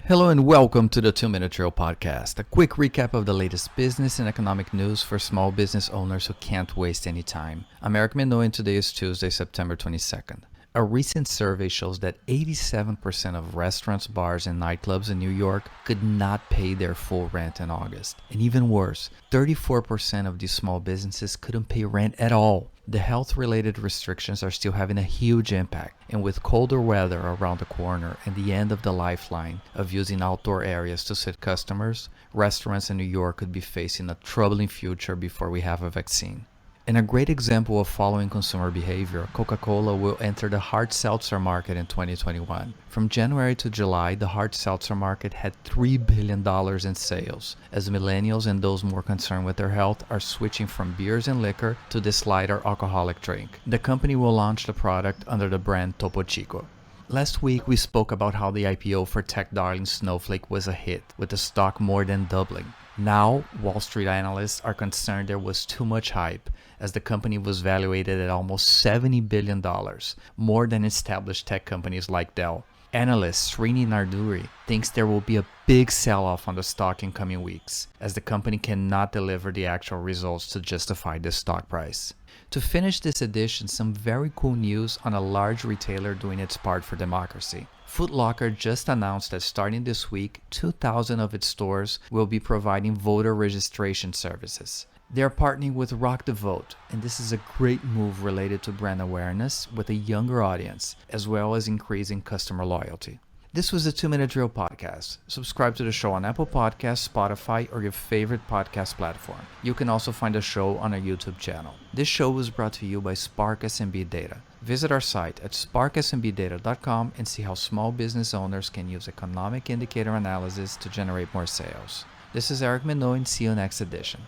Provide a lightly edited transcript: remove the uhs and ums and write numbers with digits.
Hello and welcome to the 2-Minute Drill Podcast, a quick recap of the latest business and economic news for small business owners who can't waste any time. I'm Eric Minoy and today is Tuesday, September 22nd. A recent survey shows that 87% of restaurants, bars, and nightclubs in New York could not pay their full rent in August. And even worse, 34% of these small businesses couldn't pay rent at all. The health-related restrictions are still having a huge impact, and with colder weather around the corner and the end of the lifeline of using outdoor areas to sit customers, restaurants in New York could be facing a troubling future before we have a vaccine. In a great example of following consumer behavior, Coca-Cola will enter the hard seltzer market in 2021. From January to July, the hard seltzer market had $3 billion in sales, as millennials and those more concerned with their health are switching from beers and liquor to this lighter alcoholic drink. The company will launch the product under the brand Topo Chico. Last week, we spoke about how the IPO for tech darling Snowflake was a hit, with the stock more than doubling. Now, Wall Street analysts are concerned there was too much hype, as the company was valuated at almost $70 billion, more than established tech companies like Dell. Analyst Srini Narduri thinks there will be a big sell-off on the stock in coming weeks, as the company cannot deliver the actual results to justify this stock price. To finish this edition, some very cool news on a large retailer doing its part for democracy. Foot Locker just announced that starting this week, 2,000 of its stores will be providing voter registration services. They are partnering with Rock the Vote, and this is a great move related to brand awareness with a younger audience, as well as increasing customer loyalty. This was the 2-Minute Drill Podcast. Subscribe to the show on Apple Podcasts, Spotify, or your favorite podcast platform. You can also find the show on our YouTube channel. This show was brought to you by Spark SMB Data. Visit our site at sparksmbdata.com and see how small business owners can use economic indicator analysis to generate more sales. This is Eric Minoy, and see you next edition.